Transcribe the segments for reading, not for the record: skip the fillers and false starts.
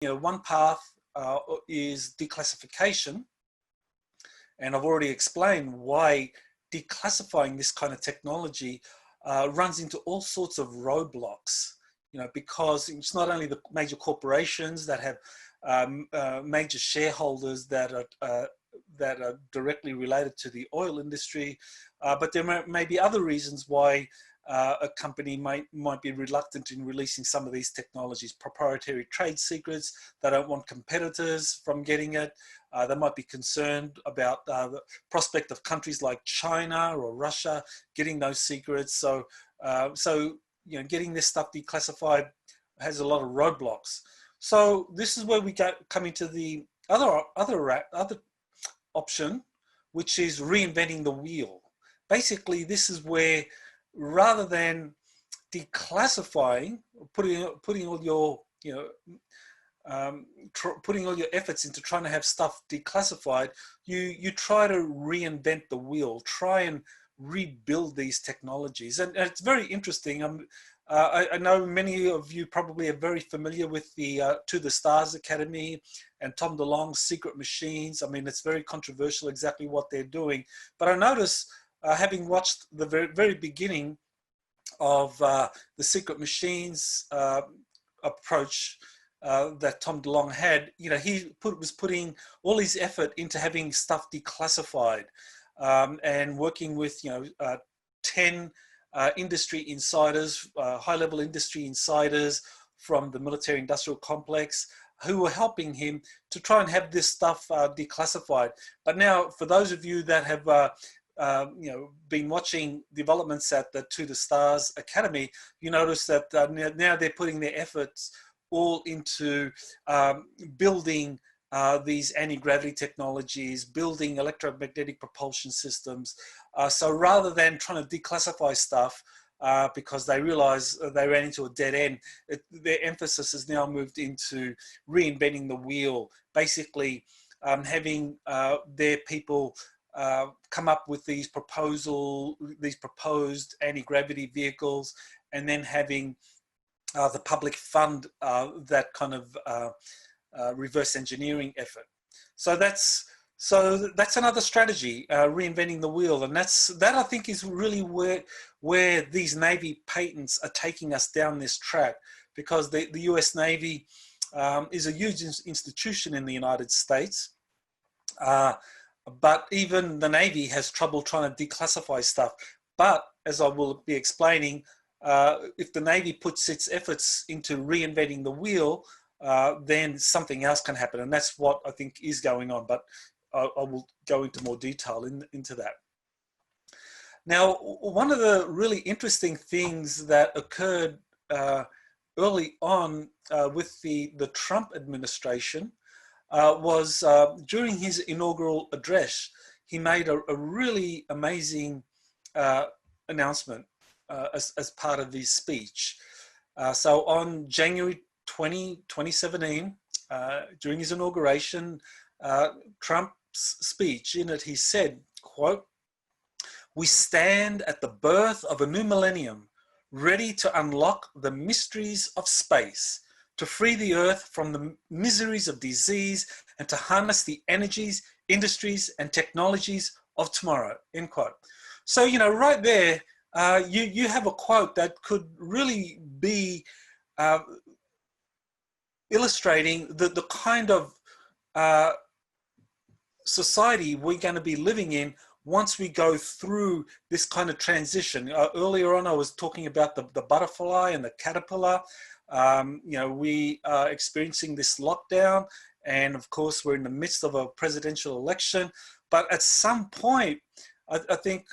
one path is declassification. And I've already explained why declassifying this kind of technology runs into all sorts of roadblocks, because it's not only the major corporations that have major shareholders that are directly related to the oil industry, but there may be other reasons why a company might be reluctant in releasing some of these technologies. Proprietary trade secrets, they don't want competitors from getting it. They might be concerned about the prospect of countries like China or Russia getting those secrets. So getting this stuff declassified has a lot of roadblocks. So this is where we come into the other option, which is reinventing the wheel. Basically, this is where, rather than declassifying, putting all your putting all your efforts into trying to have stuff declassified, you try to reinvent the wheel, try and rebuild these technologies. And it's very interesting. I know many of you probably are very familiar with the To the Stars Academy and Tom DeLonge's Secret Machines. I mean, it's very controversial exactly what they're doing. But I notice, having watched the very beginning of the Secret Machines approach that Tom DeLonge had, he was putting all his effort into having stuff declassified and working with 10 industry insiders, high-level industry insiders from the military-industrial complex, who were helping him to try and have this stuff declassified. But now, for those of you that have been watching developments at the To the Stars Academy, you notice that now they're putting their efforts all into building these anti-gravity technologies, building electromagnetic propulsion systems. So rather than trying to declassify stuff because they realized they ran into a dead end, their emphasis has now moved into reinventing the wheel, basically having their people come up with these proposed anti-gravity vehicles, and then having the public fund that kind of reverse engineering effort. So that's another strategy, reinventing the wheel, and that I think is really where these Navy patents are taking us down this track, because the US Navy is a huge institution in the United States, but even the Navy has trouble trying to declassify stuff. But as I will be explaining, if the Navy puts its efforts into reinventing the wheel, then something else can happen, and that's what I think is going on. But I will go into more detail into that. Now, one of the really interesting things that occurred early on with the Trump administration was during his inaugural address, he made a really amazing announcement as part of his speech. So on January 2017, during his inauguration, Trump's speech, in it he said, quote, "We stand at the birth of a new millennium, ready to unlock the mysteries of space, to free the earth from the miseries of disease, and to harness the energies, industries, and technologies of tomorrow," end quote. So, right there, you have a quote that could really be illustrating the kind of society we're going to be living in once we go through this kind of transition. Earlier on, I was talking about the butterfly and the caterpillar. We are experiencing this lockdown, and of course, we're in the midst of a presidential election. But at some point, I think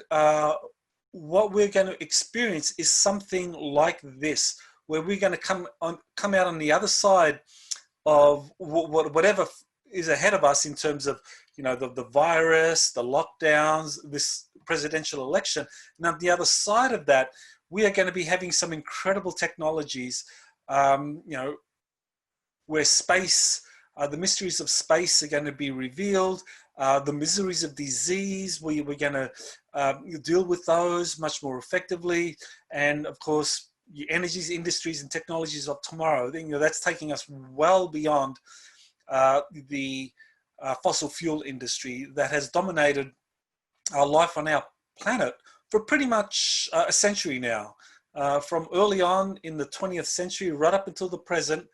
what we're going to experience is something like this, where we're going to come out on the other side of whatever is ahead of us in terms of the virus, the lockdowns, this presidential election. And on the other side of that, we are going to be having some incredible technologies, where space, the mysteries of space are going to be revealed. The miseries of disease, we're going to deal with those much more effectively. And of course, energies, industries, and technologies of tomorrow. Then, that's taking us well beyond the fossil fuel industry that has dominated our life on our planet for pretty much a century now. From early on in the 20th century right up until the present,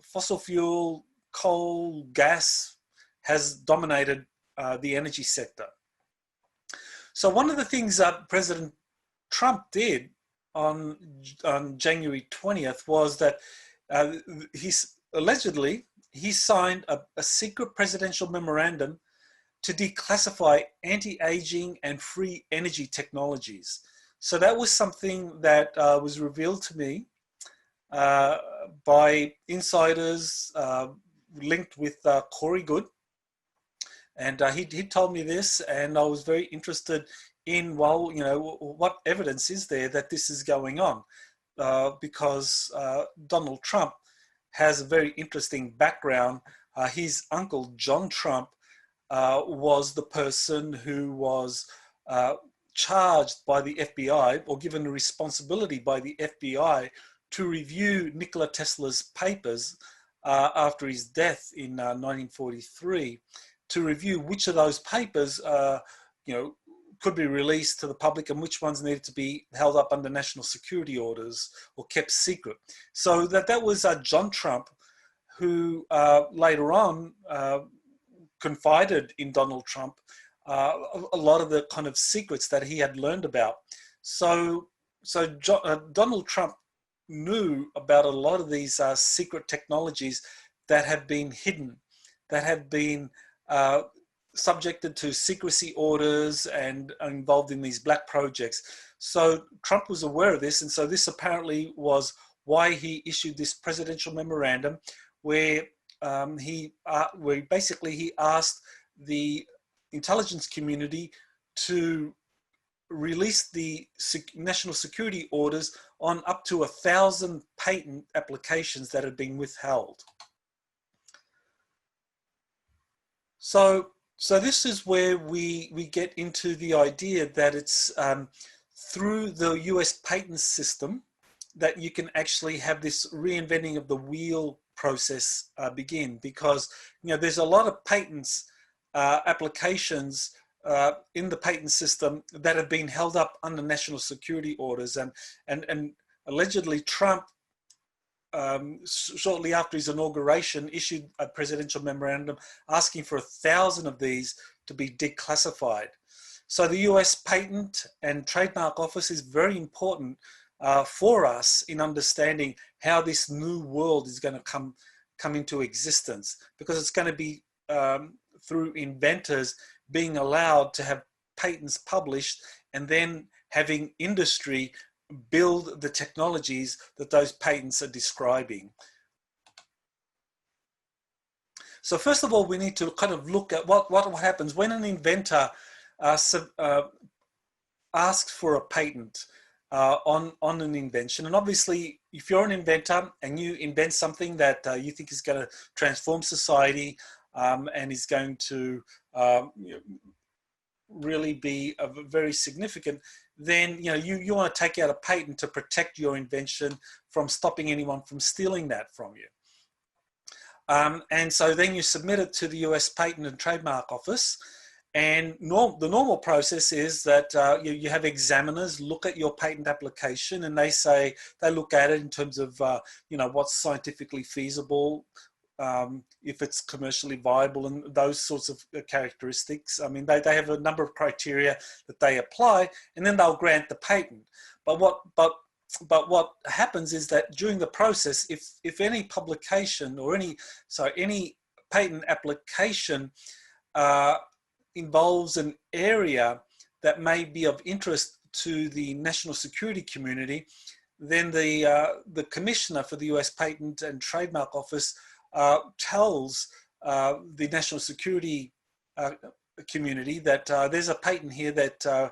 fossil fuel, coal, gas has dominated the energy sector. So one of the things President Trump did on January 20th was that allegedly he signed a secret presidential memorandum to declassify anti-aging and free energy technologies. So that was something that was revealed to me by insiders linked with Corey Good. And he told me this, and I was very interested in, well, what evidence is there that this is going on? Because Donald Trump has a very interesting background. His uncle, John Trump, was the person who was charged by the FBI, or given a responsibility by the FBI to review Nikola Tesla's papers after his death in 1943, to review which of those papers could be released to the public and which ones needed to be held up under national security orders or kept secret. So that was John Trump, who later on confided in Donald Trump a lot of the kind of secrets that he had learned about. So Donald Trump knew about a lot of these secret technologies that have been hidden, that have been subjected to secrecy orders and involved in these black projects. So Trump was aware of this, and so this apparently was why he issued this presidential memorandum, where he asked the intelligence community to release the national security orders on up to 1,000 patent applications that had been withheld. So this is where we get into the idea that it's through the US patent system that you can actually have this reinventing of the wheel process begin, because there's a lot of patents applications in the patent system that have been held up under national security orders, and allegedly Trump, shortly after his inauguration, issued a presidential memorandum asking for 1,000 of these to be declassified. So the US Patent and Trademark Office is very important for us in understanding how this new world is going to come into existence, because it's going to be through inventors being allowed to have patents published and then having industry build the technologies that those patents are describing. So first of all, we need to kind of look at what happens when an inventor asks for a patent on an invention. And obviously, if you're an inventor and you invent something that you think is going to transform society and is going to really be very significant, then you want to take out a patent to protect your invention from stopping anyone from stealing that from you. And so then you submit it to the US Patent and Trademark Office. And the normal process is that you have examiners look at your patent application, and they look at it in terms of what's scientifically feasible, if it's commercially viable, and those sorts of characteristics. I mean, they have a number of criteria that they apply, and then they'll grant the patent. But what happens is that during the process, if any publication or any patent application involves an area that may be of interest to the national security community, then the commissioner for the US Patent and Trademark Office tells the national security community that there's a patent here that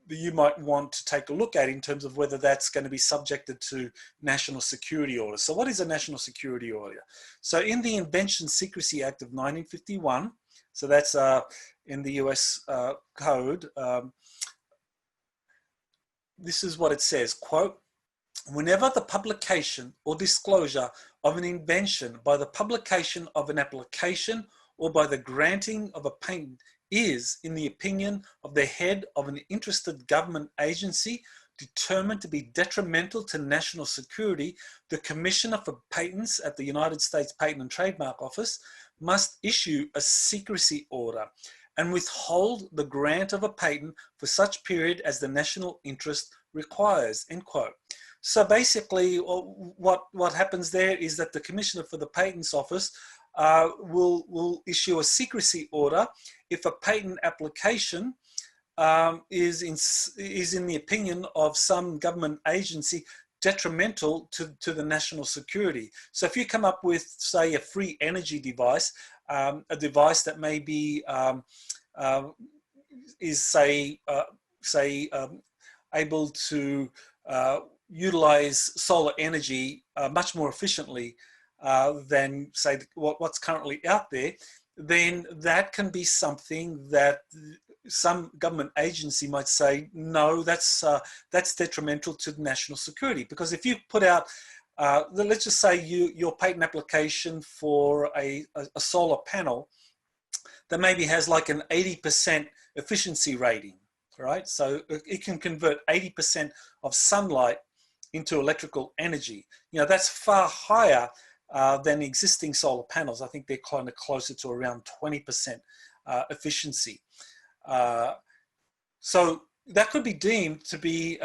you might want to take a look at in terms of whether that's going to be subjected to national security orders. So what is a national security order? So in the Invention Secrecy Act of 1951, so that's in the US Code, this is what it says, quote, "Whenever the publication or disclosure of an invention by the publication of an application or by the granting of a patent is, in the opinion of the head of an interested government agency, determined to be detrimental to national security, the Commissioner for Patents at the United States Patent and Trademark Office must issue a secrecy order and withhold the grant of a patent for such period as the national interest requires," end quote. So basically what happens there is that the Commissioner for the Patents Office will issue a secrecy order if a patent application is in the opinion of some government agency detrimental to the national security. So if you come up with, say, a free energy device, a device that may be is able to utilize solar energy much more efficiently than, say, what's currently out there, then that can be something that some government agency might say, no, that's detrimental to national security. Because if you put out, let's just say your patent application for a solar panel that maybe has like an 80% efficiency rating, right? So it can convert 80% of sunlight into electrical energy. You know, that's far higher than existing solar panels. I think they're kind of closer to around 20% efficiency. So that could be deemed to be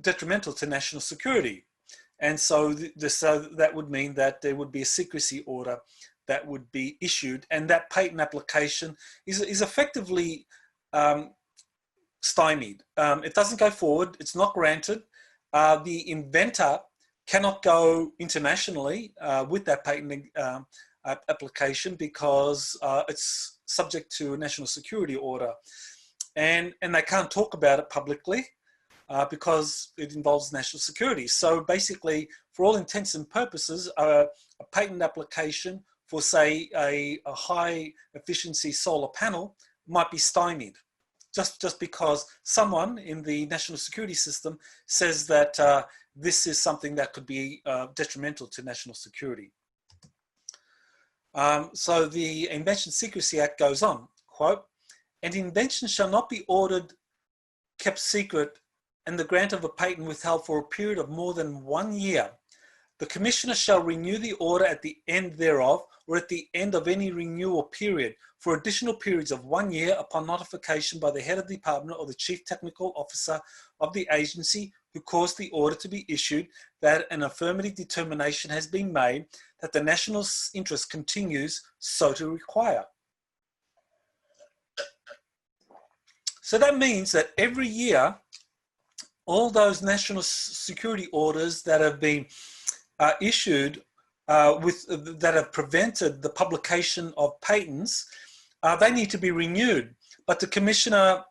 detrimental to national security. And so, that would mean that there would be a secrecy order that would be issued, and that patent application is effectively stymied. It doesn't go forward, it's not granted. The inventor cannot go internationally with that patent application because it's subject to a national security order, and they can't talk about it publicly because it involves national security. So basically, for all intents and purposes, a patent application for, say, a high efficiency solar panel might be stymied just because someone in the national security system says that this is something that could be detrimental to national security. So the Invention Secrecy Act goes on, quote, "An invention shall not be ordered, kept secret, and the grant of a patent withheld for a period of more than 1 year. The Commissioner shall renew the order at the end thereof or at the end of any renewal period for additional periods of 1 year upon notification by the head of the department or the chief technical officer of the agency who caused the order to be issued that an affirmative determination has been made that the national interest continues so to require." So that means that every year, all those national security orders that have been issued that have prevented the publication of patents, they need to be renewed. But the Commissioner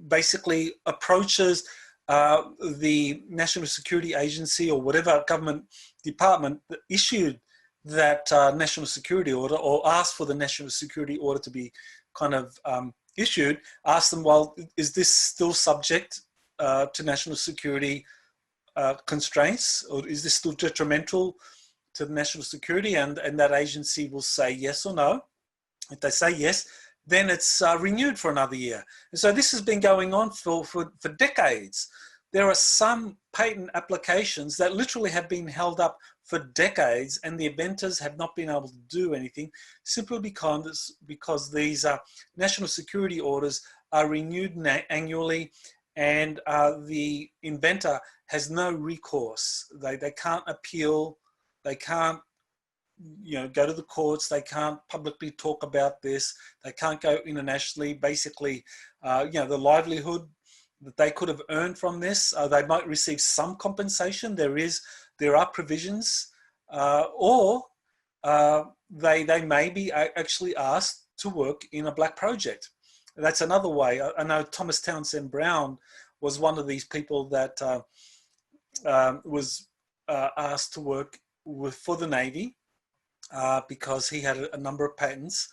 basically approaches the National Security Agency or whatever government department that issued that national security order, or asked for the national security order to be kind of issued, ask them, well, is this still subject to national security constraints, or is this still detrimental to the national security? And that agency will say yes or no. If they say yes, then it's renewed for another year. And so this has been going on for decades. There are some patent applications that literally have been held up for decades, and the inventors have not been able to do anything simply because these national security orders are renewed annually, and the inventor has no recourse. They can't appeal, they can't go to the courts, they can't publicly talk about this, they can't go internationally. Basically, the livelihood that they could have earned from this, they might receive some compensation. There are provisions, or they may be actually asked to work in a black project. That's another way. I know Thomas Townsend Brown was one of these people that was asked to work for the Navy because he had a number of patents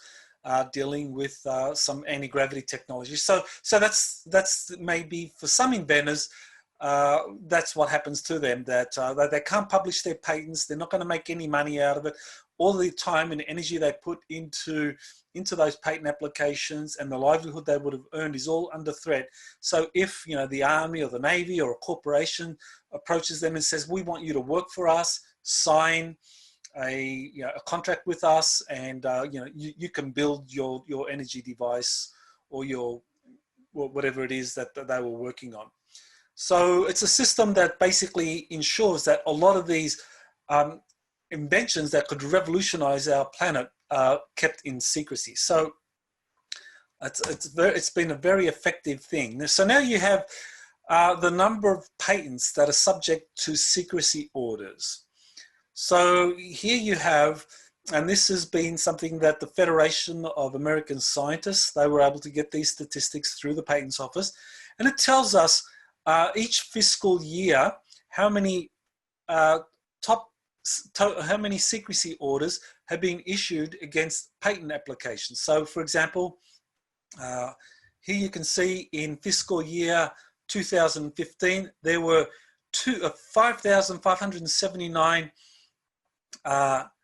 dealing with some anti-gravity technology. So that's maybe for some inventors, that's what happens to them, that they can't publish their patents. They're not going to make any money out of it. All the time and energy they put into those patent applications and the livelihood they would have earned is all under threat. So if, you know, the Army or the Navy or a corporation approaches them and says, we want you to work for us, sign a contract with us, and you can build your energy device or your whatever it is that they were working on. So it's a system that basically ensures that a lot of these inventions that could revolutionize our planet are kept in secrecy. So it's been a very effective thing. So now you have the number of patents that are subject to secrecy orders. So here you have, and this has been something that the Federation of American Scientists, they were able to get these statistics through the Patents Office, and it tells us each fiscal year how many how many secrecy orders have been issued against patent applications. So for example, here you can see in fiscal year 2015, there were 5,579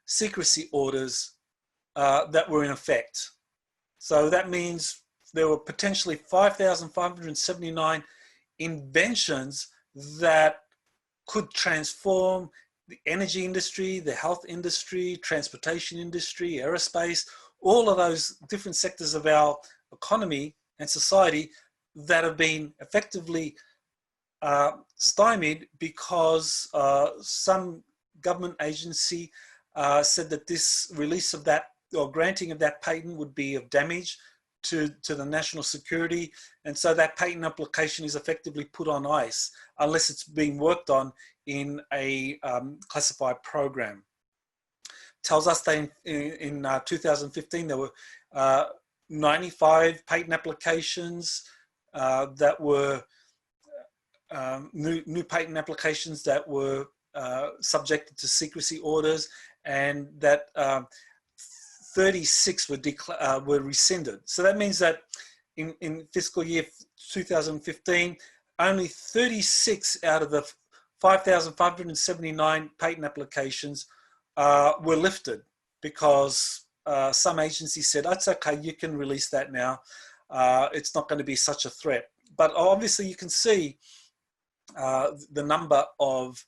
secrecy orders that were in effect. So that means there were potentially 5,579 inventions that could transform the energy industry, the health industry, transportation industry, aerospace, all of those different sectors of our economy and society that have been effectively stymied because some government agency said that this release of that or granting of that patent would be of damage to the national security, and so that patent application is effectively put on ice unless it's being worked on in a classified program. Tells us that in 2015 there were 95 patent applications that were new patent applications that were subjected to secrecy orders, and that 36 were rescinded. So that means that in fiscal year 2015, only 36 out of the 5,579 patent applications were lifted because some agency said, that's okay, you can release that now. It's not going to be such a threat. But obviously you can see the number of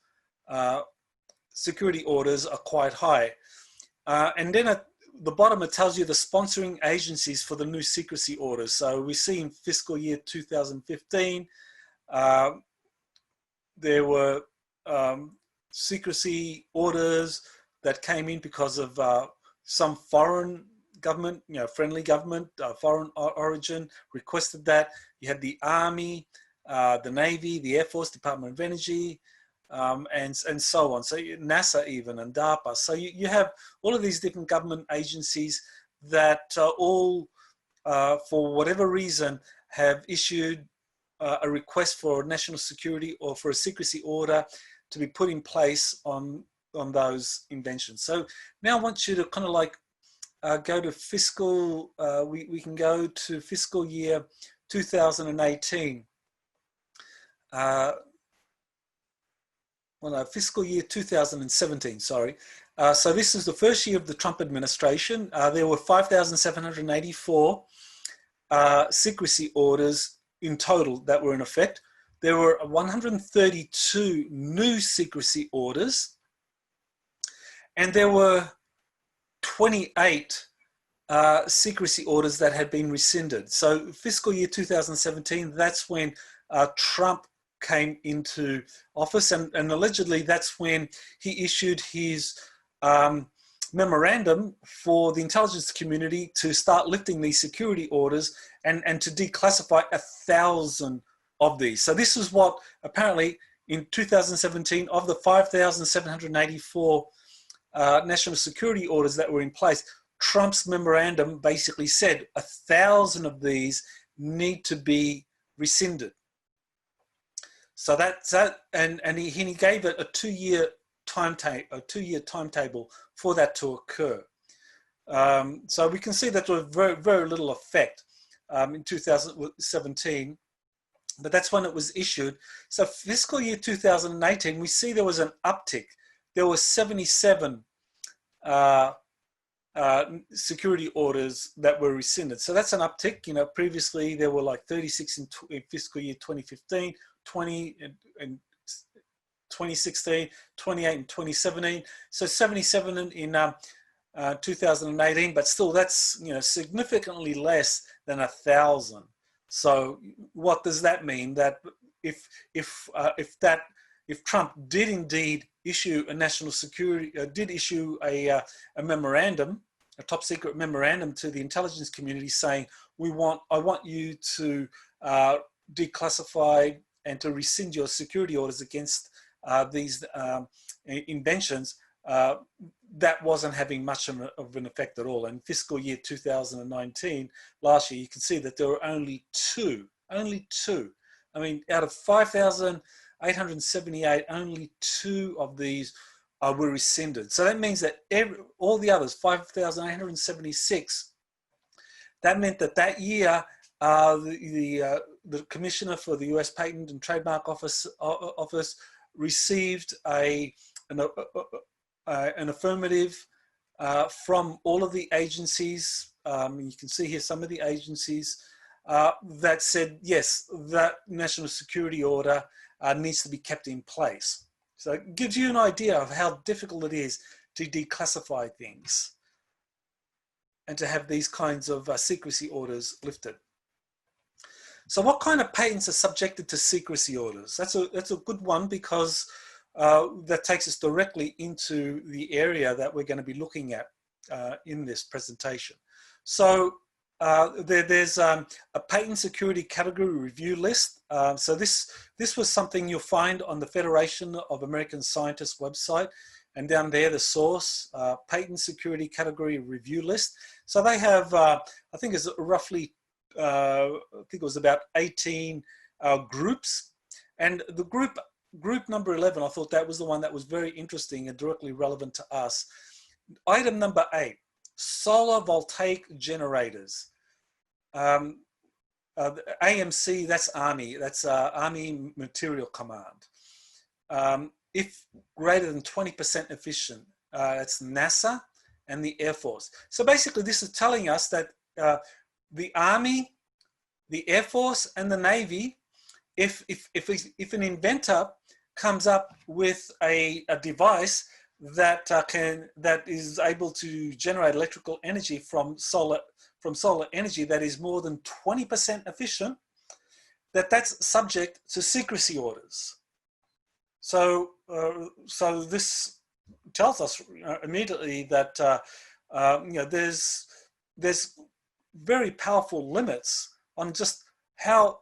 security orders are quite high. And then at the bottom, it tells you the sponsoring agencies for the new secrecy orders. So we see in fiscal year 2015, there were secrecy orders that came in because of some foreign government, friendly government, foreign origin requested that. You had the Army, the Navy, the Air Force, Department of Energy, and so on. So NASA even, and DARPA. So you have all of these different government agencies that all, for whatever reason, have issued a request for national security or for a secrecy order to be put in place on those inventions. So now I want you to kind of like go to fiscal, we can go to fiscal year 2018. Fiscal year 2017, sorry. So this is the first year of the Trump administration. There were 5,784 secrecy orders in total that were in effect. There were 132 new secrecy orders, and there were 28 secrecy orders that had been rescinded. So fiscal year 2017, that's when Trump came into office, and allegedly that's when he issued his memorandum for the intelligence community to start lifting these security orders and to declassify 1,000 of these. So this is what apparently in 2017, of the 5,784 national security orders that were in place, Trump's memorandum basically said 1,000 of these need to be rescinded. So that's that, and he gave it a two-year timetable for that to occur. So we can see that there was very, very little effect in 2017, but that's when it was issued. So fiscal year 2018, we see there was an uptick. There were 77 security orders that were rescinded. So that's an uptick. You know, previously there were like 36 in fiscal year 2015, 20 and 2016, 28 and 2017. So 77 in 2018, but still that's, you know, significantly less than 1,000. So what does that mean? That if Trump did indeed issue a national security, did issue a memorandum, a top secret memorandum to the intelligence community saying, I want you to declassify and to rescind your security orders against these inventions, that wasn't having much of an effect at all. In fiscal year 2019, last year, you can see that there were only two. I mean, out of 5,878, only 2 of these were rescinded. So that means that all the others, 5,876, that meant that year, the commissioner for the US Patent and Trademark Office received an affirmative from all of the agencies. You can see here some of the agencies that said, yes, that national security order needs to be kept in place. So it gives you an idea of how difficult it is to declassify things and to have these kinds of secrecy orders lifted. So what kind of patents are subjected to secrecy orders? That's a good one, because that takes us directly into the area that we're going to be looking at in this presentation. So there's a patent security category review list. So this was something you'll find on the Federation of American Scientists website, and down there the source, patent security category review list. So they have, I think it's roughly, I think it was about 18 groups, and the group number 11, I thought that was the one that was very interesting and directly relevant to us. Item number 8, solar voltaic generators. AMC, that's Army, that's Army Material Command. If greater than 20% efficient, that's NASA and the Air Force. So basically this is telling us that the Army, the Air Force and the Navy, if an inventor comes up with a device that is able to generate electrical energy from solar energy that is more than 20% efficient, that's subject to secrecy orders. So so this tells us immediately that you know, there's very powerful limits on just how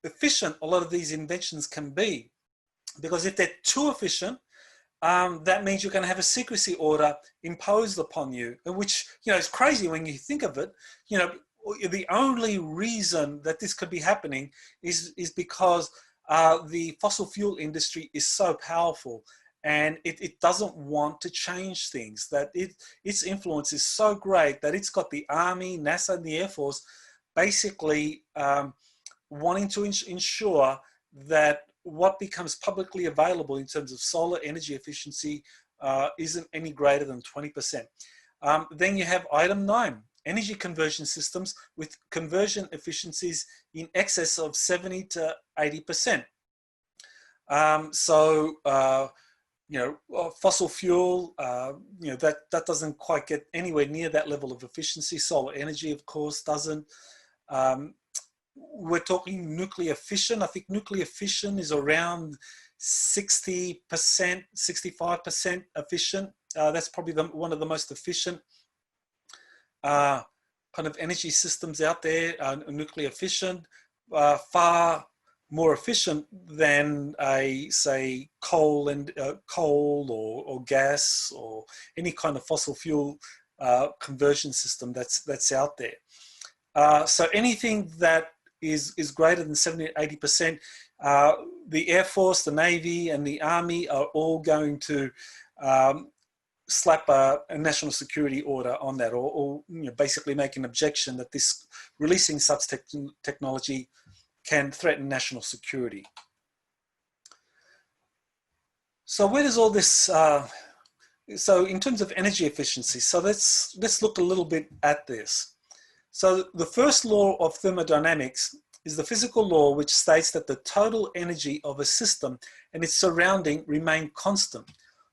efficient a lot of these inventions can be. Because if they're too efficient, that means you're going to have a secrecy order imposed upon you, which, you know, is crazy when you think of it. You know, the only reason that this could be happening is because the fossil fuel industry is so powerful, and it doesn't want to change things. That its influence is so great that it's got the Army, NASA, and the Air Force basically wanting to ensure that what becomes publicly available in terms of solar energy efficiency isn't any greater than 20%. Then you have item 9, energy conversion systems with conversion efficiencies in excess of 70 to 80%. You know, fossil fuel, you know, that doesn't quite get anywhere near that level of efficiency. Solar energy, of course, doesn't. We're talking nuclear fission. I think nuclear fission is around 60%, 65% efficient. That's probably one of the most efficient kind of energy systems out there. Nuclear fission, far more efficient than say coal or gas or any kind of fossil fuel conversion system that's out there. So anything that is greater than 70 to 80%, the Air Force, the Navy, and the Army are all going to slap a national security order on that, or basically make an objection that this releasing such technology can threaten national security. So where does all this, so in terms of energy efficiency, so let's look a little bit at this. So the first law of thermodynamics is the physical law which states that the total energy of a system and its surrounding remain constant.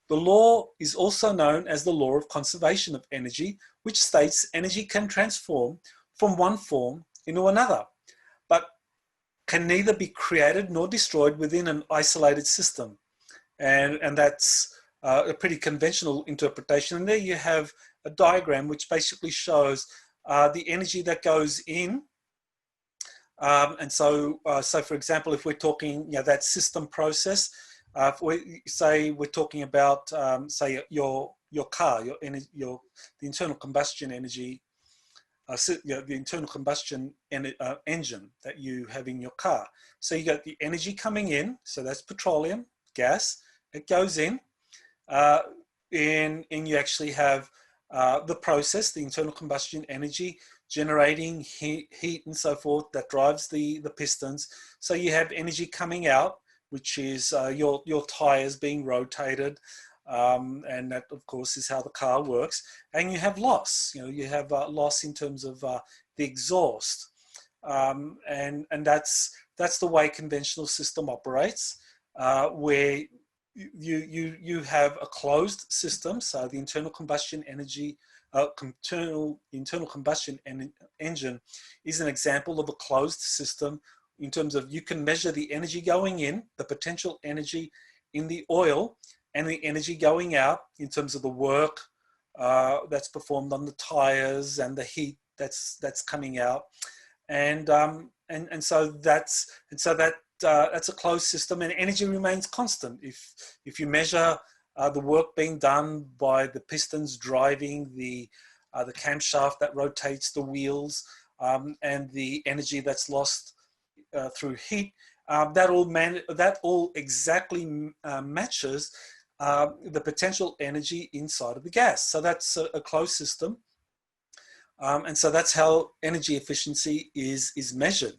The law is also known as the law of conservation of energy, which states energy can transform from one form into another, but can neither be created nor destroyed within an isolated system. And that's a pretty conventional interpretation. And there you have a diagram which basically shows the energy that goes in. And so for example, if we're talking, that system process, if we say we're talking about, say, your car, the internal combustion energy, the internal combustion engine that you have in your car. So you got the energy coming in, so that's petroleum, gas. It goes in, and you actually have the process, the internal combustion energy, generating heat and so forth that drives the pistons. So you have energy coming out, which is your tires being rotated, and that of course is how the car works. And you have loss. You have loss in terms of the exhaust, and that's the way conventional system operates, where you have a closed system. So the internal combustion energy, internal combustion engine is an example of a closed system in terms of you can measure the energy going in, the potential energy in the oil, and the energy going out in terms of the work that's performed on the tires and the heat that's coming out, and so that's a closed system, and energy remains constant. If you measure the work being done by the pistons driving the camshaft that rotates the wheels, and the energy that's lost through heat, that all exactly matches the potential energy inside of the gas. So that's a closed system, and so that's how energy efficiency is measured.